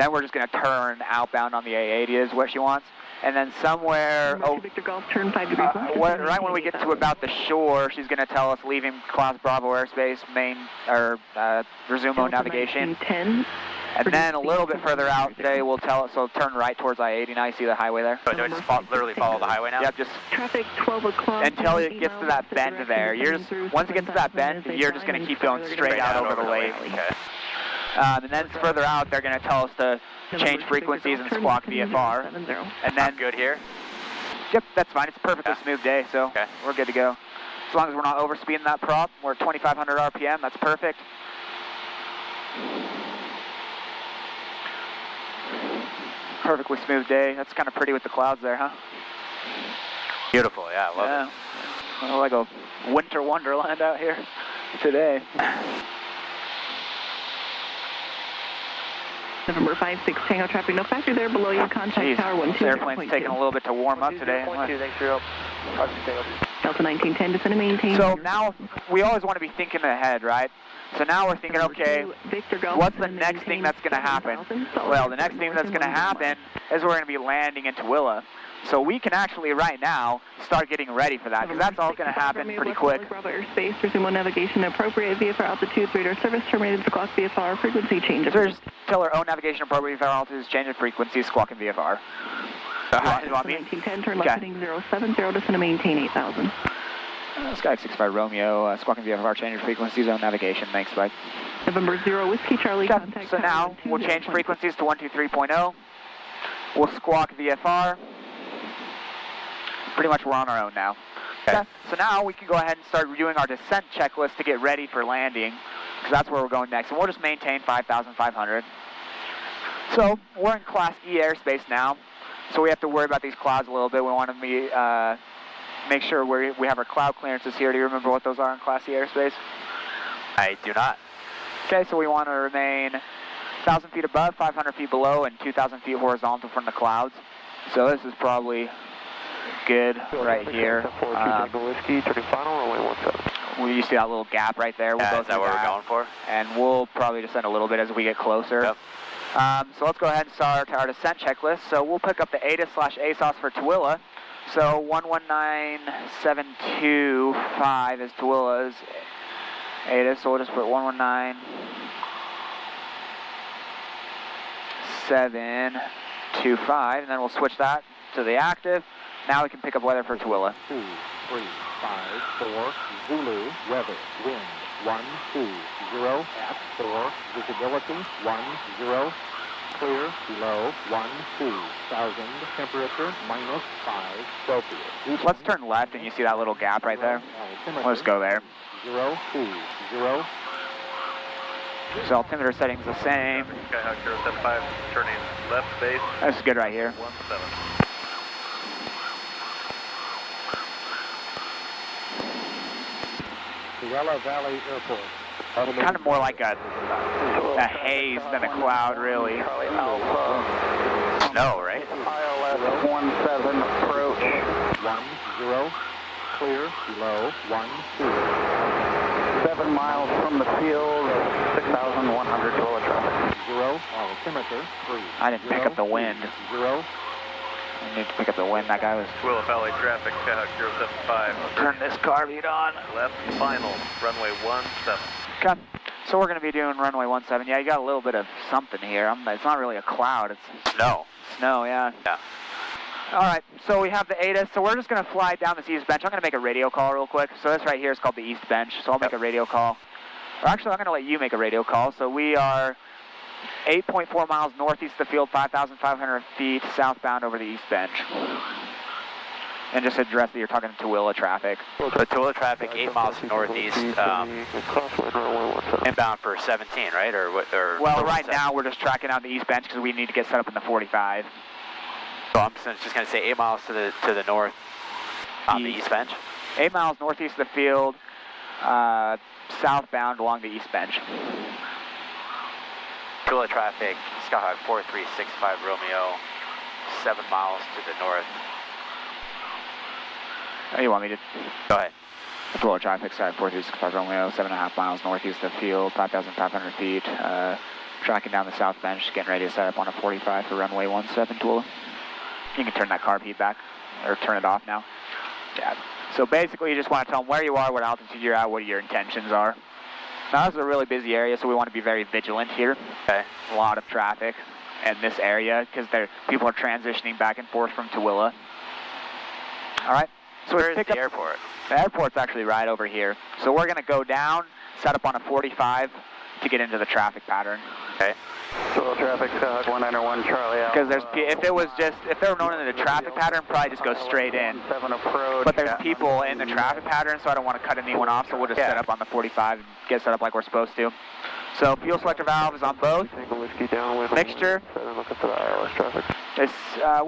Then we're just going to turn outbound on the A80 is what she wants. And then somewhere, Victor Golf, turn 5 degrees left. Right when we get to about the shore, she's going to tell us leaving Class Bravo airspace, resume mode navigation. 10. And then a little bit further out today, we'll tell it, so turn right towards I-80. Now you see the highway there? So do I just literally follow the highway now? Yep, just traffic 12 o'clock. until it gets to that bend there. Once it gets to that bend, you're just going to keep going straight out over the lake. Okay. And then further out, they're going to tell us to change frequencies and squawk VFR. And then good here? Yep, that's fine. It's a perfectly smooth day, so we're good to go. As long as we're not overspeeding that prop, we're at 2,500 RPM. That's perfect. Perfectly smooth day. That's kind of pretty with the clouds there, huh? Beautiful, yeah, I love it. Well, like a winter wonderland out here today. November 5-6 Tango traffic, no factory there below you, contact tower 12. This airplane's taking a little bit to warm up today. Thanks for your help. Delta 1910, descend and maintain. So now, we always want to be thinking ahead, right? So now we're thinking, okay, what's the next thing that's going to happen? Well, the next thing that's going to happen is we're going to be landing into Willa. So we can actually right now start getting ready for that, because that's all going to happen pretty quick. Bravo airspace, resume on navigation, appropriate VFR altitudes, radar service terminated, squawk VFR, frequency change. Just tell her own navigation, appropriate VFR altitudes, change of frequency, squawk and VFR. You want me? 1910, turn left heading 070, descend and maintain 8,000. Sky 65 Romeo, squawking VFR, change of frequency, zone navigation, thanks, bye. November 0, Whiskey Charlie, contact. So now we'll change frequencies to 123.0. We'll squawk VFR. Pretty much we're on our own now. Okay. So now we can go ahead and start doing our descent checklist to get ready for landing, because that's where we're going next. And we'll just maintain 5,500. So we're in Class E airspace now, so we have to worry about these clouds a little bit. We want to make sure we have our cloud clearances here. Do you remember what those are in Class E airspace? I do not. Okay, so we want to remain 1,000 feet above, 500 feet below, and 2,000 feet horizontal from the clouds. So this is probably good right here. You see that little gap right there? We'll is that what we're going for? And we'll probably descend a little bit as we get closer. Yep. So let's go ahead and start our descent checklist. So we'll pick up the ATIS/ASOS for Tooele. So 119725 is Tooele's ATIS, so we'll just put 119725, and then we'll switch that to the active. Now we can pick up weather for Tooele. 2, 3, 5, 4, Zulu, weather, wind, 12, 0, at 4, visibility, 10, clear, below, 12,000, temperature, -5 Celsius. Let's turn left, and you see that little gap right there? We'll just go there. 0, 2, 0. So altimeter setting's the same. Skyhawk 075, turning left base. This is good right here. 17. Tooele Valley Airport. Kind of more like a haze than a cloud, really. Snow, right? ILS 17 approach. 10, clear, below, 12. 7 miles from the field, 6,100 Tooele traffic. 0, altimeter, 3. I didn't pick up the wind. 0. I need to pick up the wind. That guy was... Tooele Valley traffic, Skyhawk 075. Turn this carbeat on. Left final, runway 17. Okay. So we're going to be doing runway 17. Yeah, you got a little bit of something here. It's not really a cloud. It's Snow. Snow, yeah. Yeah. All right, so we have the ATIS. So we're just going to fly down this east bench. I'm going to make a radio call real quick. So this right here is called the east bench. So I'll make a radio call. Or actually, I'm going to let you make a radio call. So we are 8.4 miles northeast of the field, 5,500 feet southbound over the east bench. And just address that you're talking to Tooele traffic. The Tooele traffic, 8 miles northeast, inbound for 17, right? Or what? Well, right now we're just tracking out the east bench because we need to get set up in the 45. So I'm just going to say 8 miles to the north on the east bench. 8 miles northeast of the field, southbound along the east bench. Tooele traffic, Skyhawk 4365 Romeo, 7 miles to the north. Oh, you want me to? Go ahead. Tooele traffic, Skyhawk 4365 Romeo, 7.5 miles northeast of the field, 5,500 feet, Tracking down the south bench, getting ready to set up on a 45 for runway 17, Tooele. You can turn that carb heat back, or turn it off now. Yeah. So basically you just want to tell them where you are, what altitude you're at, what your intentions are. Now this is a really busy area, so we want to be very vigilant here. Okay. A lot of traffic in this area because people are transitioning back and forth from Tooele. All right. So where's the airport? The airport's actually right over here. So we're going to go down, set up on a 45 to get into the traffic pattern. Okay. Total traffic, 191 Charlie out. Because if they were known in the traffic pattern, probably just go straight in. 7 approach. But there's people in the traffic pattern, so I don't want to cut anyone off, so we'll just set up on the 45 and get set up like we're supposed to. So fuel selector valve is on both. Mixture. We'll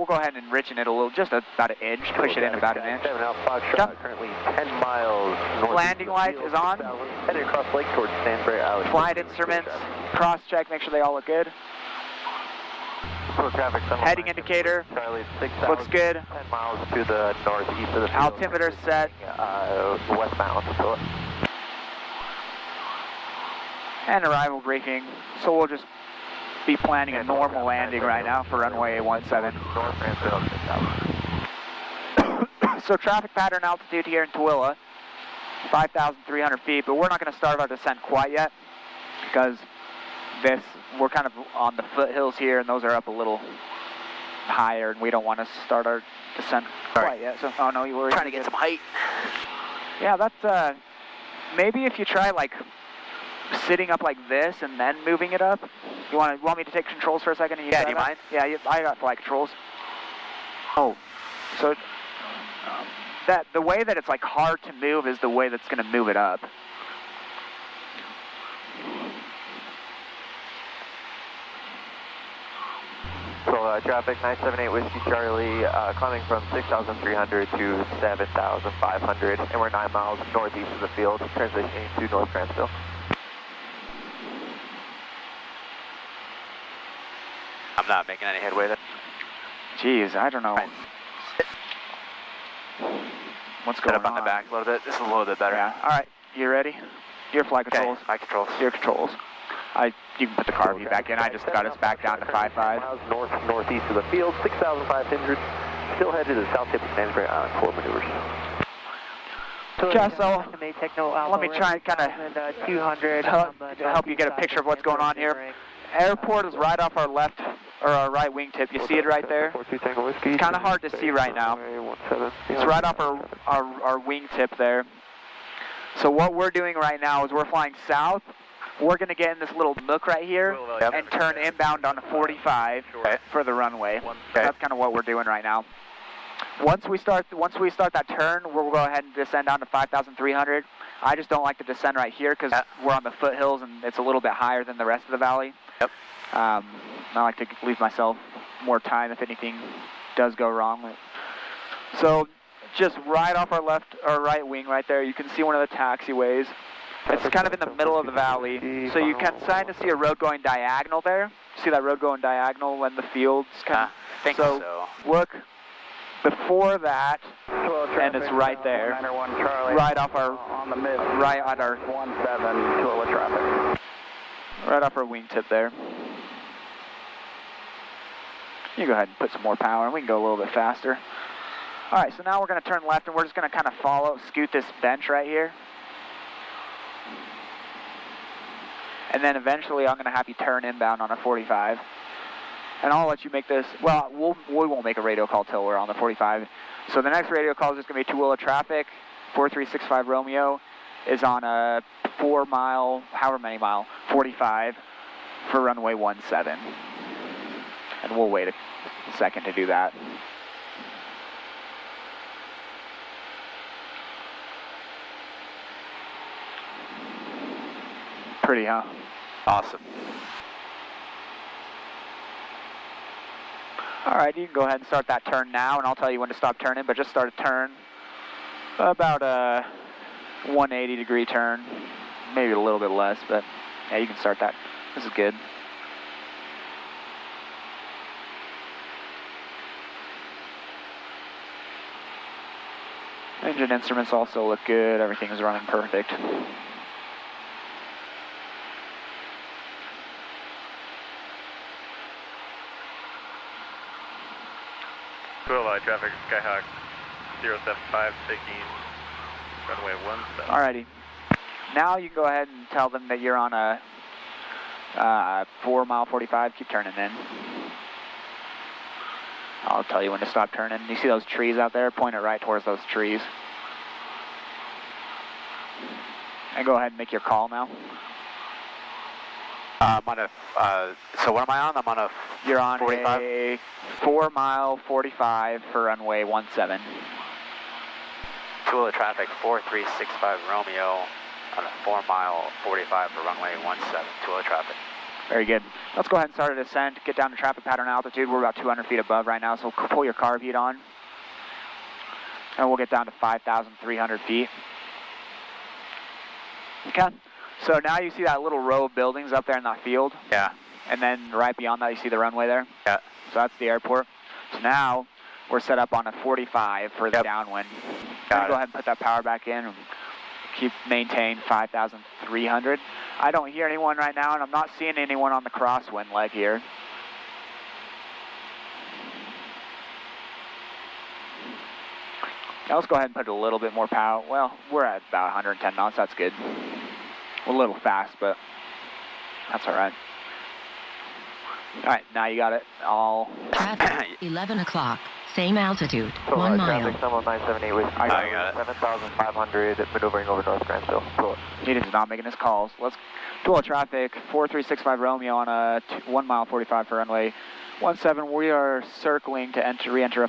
go ahead and enrichen it a little, just about an inch. Push it in about an inch. Currently 10 miles north. Landing light is on. Headed across lake towards Stanbury Island. Flight instruments. Cross check, make sure they all look good. Heading indicator looks good. 10 miles to the northeast of the field. Altimeter set. Westbound. And arrival briefing. So we'll just be planning a normal landing right now for runway 17. So traffic pattern altitude here in Tooele, 5,300 feet, but we're not going to start our descent quite yet because we're kind of on the foothills here, and those are up a little higher, and we don't want to start our descent quite yet. So, oh no, you were trying to get some height. Yeah, that's maybe if you try like sitting up like this and then moving it up. You want me to take controls for a second? And Yeah, do you mind? Yeah, I got flight controls. Oh, so the way that it's like hard to move is the way that's going to move it up. So traffic 978 Whiskey Charlie, climbing from 6,300 to 7,500, and we're 9 miles northeast of the field, transitioning to North Cransville. I'm not making any headway there. Jeez, I don't know. Right. What's going up on the back a little bit. This is a little bit better. Yeah. All right, you ready? Your flight controls. Okay, my controls. Your controls. You can put the carb heat back in. I just got us back down to 5.5. Northeast of the field, 6,500. Still headed to the south tip of Stanbury Island for maneuvers. Yeah, so let me try and kind of help you get a picture of what's going on here. Airport is right off our left or our right wingtip. You see it right there? It's kind of hard to see right now. It's right off our wingtip there. So what we're doing right now is we're flying south. We're going to get in this little nook right here and turn inbound on a 45 for the runway. That's kind of what we're doing right now. Once we start that turn, we'll go ahead and descend down to 5,300. I just don't like to descend right here because we're on the foothills and it's a little bit higher than the rest of the valley. Yep. I like to leave myself more time if anything does go wrong. So just right off our left or right wing right there, you can see one of the taxiways. It's kind of in the middle of the valley, so you can kind of see a road going diagonal there. See that road going diagonal when the field's kind of... I think so. Look before that, and it's right there, right off our, right at our 17 Tooele traffic. Right off our wingtip there. You go ahead and put some more power, and we can go a little bit faster. All right, so now we're going to turn left, and we're just going to kind of scoot this bench right here. And then eventually I'm going to have you turn inbound on a 45. And I'll let you make this, well, we won't make a radio call till we're on the 45. So the next radio call is just going to be Tooele traffic, 4365 Romeo is on a 4 mile, however many mile, 45 for runway 17. And we'll wait a second to do that. Pretty, huh? Awesome. All right, you can go ahead and start that turn now, and I'll tell you when to stop turning, but just start a turn. About a 180-degree turn, maybe a little bit less, but yeah, you can start that. This is good. Engine instruments also look good. Everything is running perfect. Twila traffic, Skyhawk 075 taking runway 17. Alrighty. Now you can go ahead and tell them that you're on a 4 mile 45. Keep turning then. I'll tell you when to stop turning. You see those trees out there? Point it right towards those trees. And go ahead and make your call now. I'm on a, so what am I on? I'm on a You're on 45? a 4 mile 45 for runway 17. Twila traffic 4365 Romeo on a 4 mile 45 for runway 17. Twila traffic. Very good. Let's go ahead and start a descent. Get down to traffic pattern altitude. We're about 200 feet above right now, so pull your carb heat on. And we'll get down to 5,300 feet. Okay. So now you see that little row of buildings up there in that field? Yeah. And then right beyond that, you see the runway there? Yeah. So that's the airport. So now we're set up on a 45 for the downwind. Go ahead and put that power back in and maintain 5,300. I don't hear anyone right now, and I'm not seeing anyone on the crosswind leg here. Now let's go ahead and put a little bit more power. Well, we're at about 110 knots. That's good. We're a little fast, but that's all right. All right, now you got it all. Traffic, 11 o'clock. Same altitude, So 1 mile. traffic, someone 978 Whiskey I got it. 7,500, maneuvering over North Granville. Cool. Needed is not making his calls. Let's Twila traffic, 4365 Romeo on a 1 mile 45 for runway 17. We are circling to re-enter a